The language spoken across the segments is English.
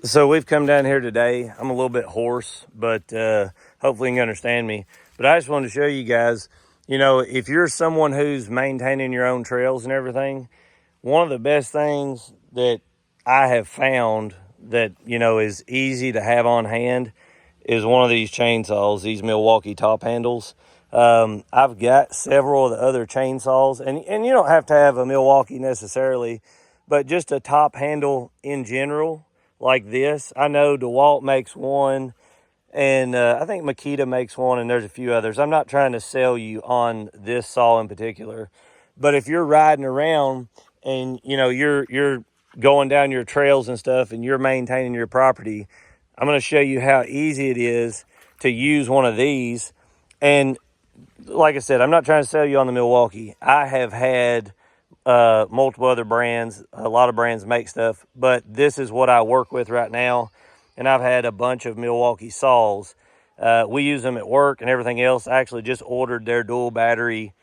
So we've come down here today. I'm a little bit hoarse, but hopefully you can understand me. But I just wanted to show you guys, if you're someone who's maintaining your own trails and everything, one of the best things that I have found that, is easy to have on hand is one of these chainsaws, these Milwaukee top handles. I've got several of the other chainsaws, and you don't have to have a Milwaukee necessarily, but just a top handle in general like this. I know DeWalt makes one, and I think Makita makes one, and there's a few others. I'm not trying to sell you on this saw in particular, but if you're riding around and you're going down your trails and stuff, and you're maintaining your property, I'm going to show you how easy it is to use one of these. And like I said, I'm not trying to sell you on the Milwaukee. I have had multiple other brands. A lot of brands make stuff, but this is what I work with right now. And I've had a bunch of Milwaukee saws. We use them at work and everything else. I actually just ordered their dual battery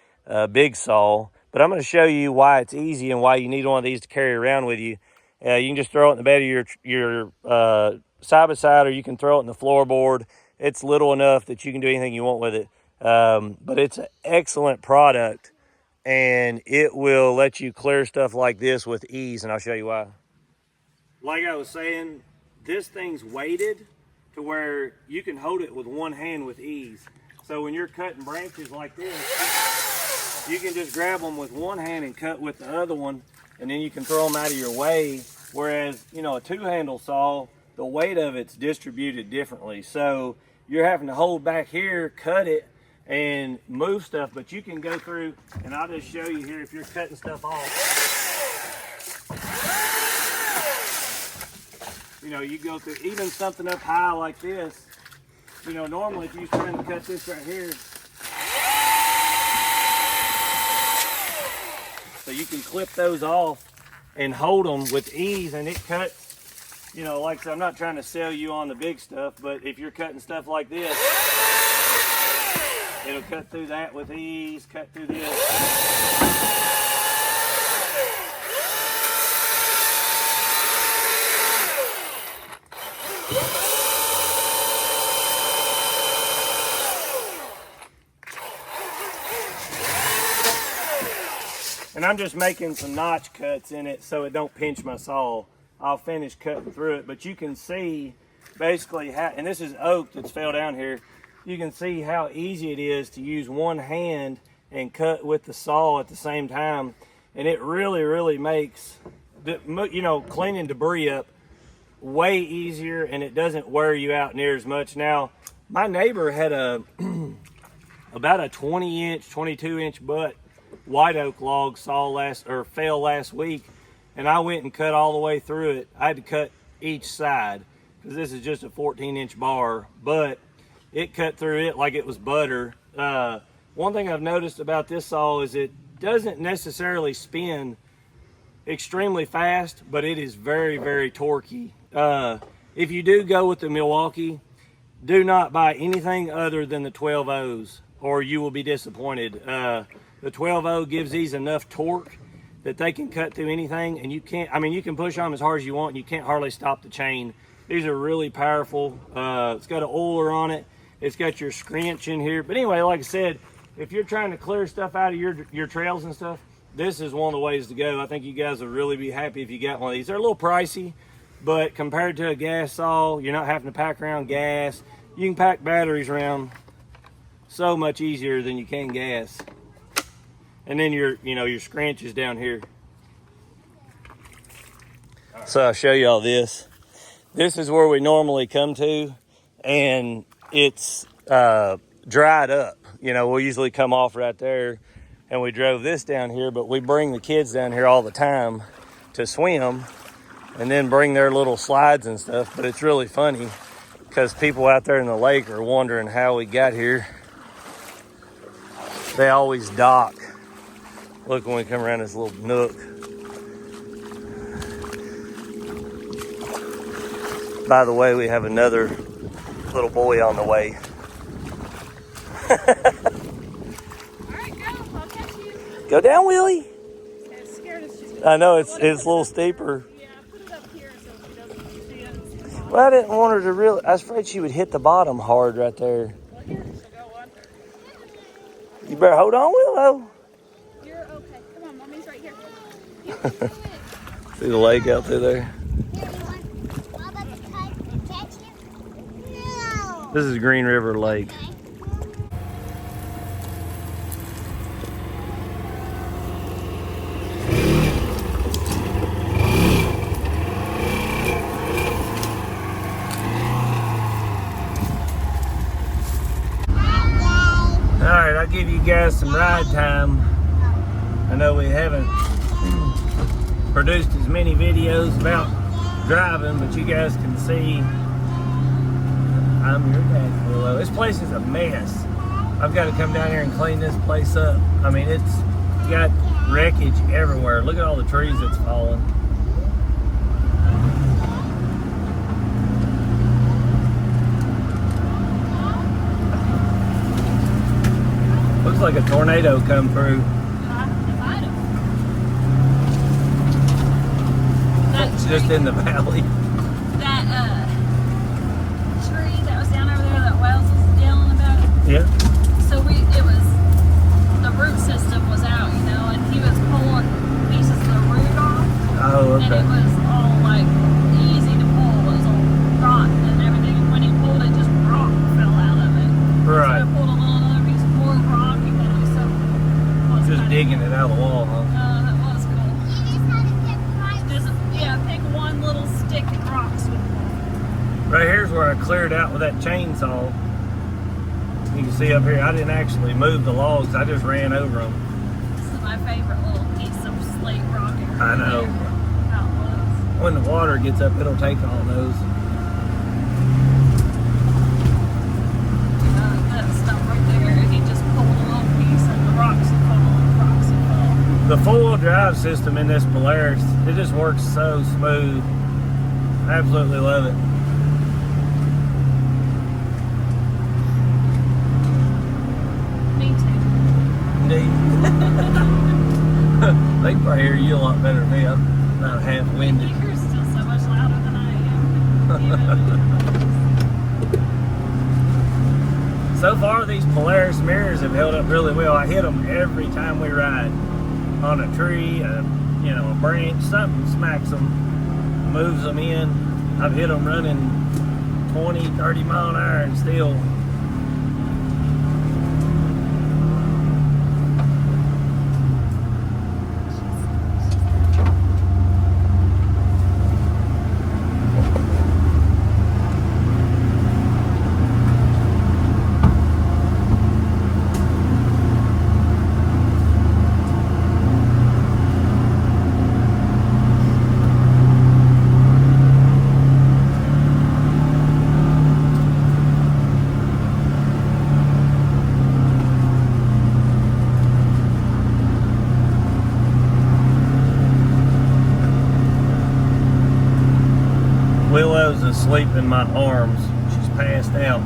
big saw, but I'm going to show you why it's easy and why you need one of these to carry around with you. You can just throw it in the bed of your side by side, or you can throw it in the floorboard. It's little enough that you can do anything you want with it. But it's an excellent product, and it will let you clear stuff like this with ease, and I'll show you why. Like I was saying, this thing's weighted to where you can hold it with one hand with ease. So when you're cutting branches like this, you can just grab them with one hand and cut with the other one, and then you can throw them out of your way. Whereas, a two-handle saw, the weight of it's distributed differently. So you're having to hold back here, cut it, and move stuff, but you can go through, and I'll just show you here if you're cutting stuff off. You go through even something up high like this. Normally if you're trying to cut this right here, so you can clip those off and hold them with ease, and it cuts, like I said, I'm not trying to sell you on the big stuff, but if you're cutting stuff like this, it'll cut through that with ease, cut through this. And I'm just making some notch cuts in it so it don't pinch my saw. I'll finish cutting through it, but you can see basically how, and this is oak that's fell down here, you can see how easy it is to use one hand and cut with the saw at the same time. And it really, really makes, cleaning debris up way easier, and it doesn't wear you out near as much. Now, my neighbor had about a 20-inch, 22-inch butt white oak log fell last week, and I went and cut all the way through it. I had to cut each side because this is just a 14-inch bar, but it cut through it like it was butter. One thing I've noticed about this saw is it doesn't necessarily spin extremely fast, but it is very, very torquey. If you do go with the Milwaukee, do not buy anything other than the 12-0s, or you will be disappointed. The 12-0 gives these enough torque that they can cut through anything, and you can push on them as hard as you want, and you can't hardly stop the chain. These are really powerful. It's got an oiler on it. It's got your scrinch in here. But anyway, like I said, if you're trying to clear stuff out of your trails and stuff, this is one of the ways to go. I think you guys would really be happy if you got one of these. They're a little pricey, but compared to a gas saw, you're not having to pack around gas. You can pack batteries around so much easier than you can gas. And then your scranch is down here. So I'll show you all this. This is where we normally come to, and it's dried up. We'll usually come off right there, and we drove this down here, but we bring the kids down here all the time to swim and then bring their little slides and stuff. But it's really funny because people out there in the lake are wondering how we got here. They always dock. Look, when we come around this little nook. By the way, we have another little boy on the way. All right, go. I'll catch you. Go down, Willie. Yeah, scared us just I know, it's a little steeper. Yeah, put it up here so she doesn't Well, I didn't want her to really. I was afraid she would hit the bottom hard right there. Well, here, she'll go on. You better hold on, Willow. You're okay. Come on, mommy's right here. You can do it. See the lake out through there? No. This is Green River Lake. Alright, I'll give you guys some ride time. I know we haven't produced as many videos about driving, but you guys can see I'm your dad, Willow. This place is a mess. I've got to come down here and clean this place up. I mean, it's got wreckage everywhere. Look at all the trees that's fallen. Looks like a tornado come through. It's just in the valley. That tree that was down over there that Wells was yelling about. Yeah. So it was, the root system was out, you know, and he was pulling pieces of the root off. Oh, And okay. it was all like easy to pull. It was all rotten and everything. And when he pulled it, just rock fell out of it. Right. So I pulled another piece more rock and it was so. Just digging it out of the wall, huh? That was cool. You just had to get right. Just, yeah, pick one little stick and rocks with it. Right here's where I cleared out with that chainsaw. You can see up here, I didn't actually move the logs, I just ran over them. This is my favorite little piece of slate rock area. I know. There. How it was. When the water gets up, it'll take all those. That stuff right there, he just pulled a little piece and the rocks would fall and the rocks would fall. The four-wheel drive system in this Polaris, it just works so smooth. I absolutely love it. Me too. Indeed. They can probably hear you a lot better than me. I'm not half-winded. You're still so much louder than I am. So far, these Polaris mirrors have held up really well. I hit them every time we ride. On a tree, a branch, something smacks them, moves them in. I've hit them running 20, 30 mile an hour and still. Willow's asleep in my arms. She's passed out.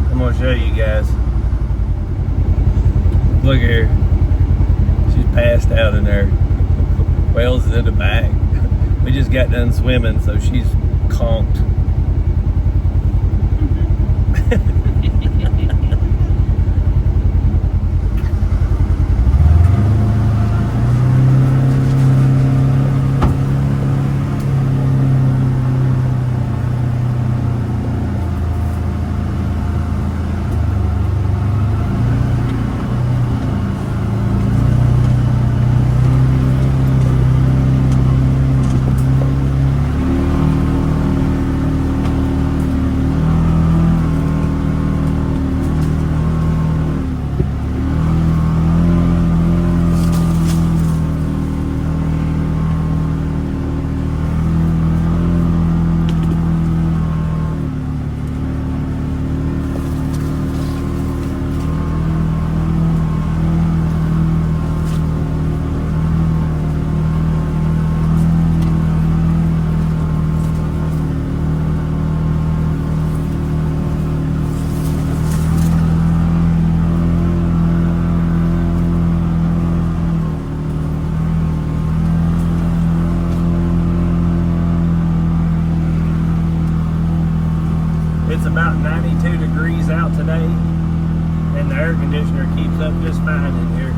I'm gonna show you guys. Look here. She's passed out in there. Wells is in the back. We just got done swimming, so she's conked. about 92 degrees out today, and the air conditioner keeps up just fine in here.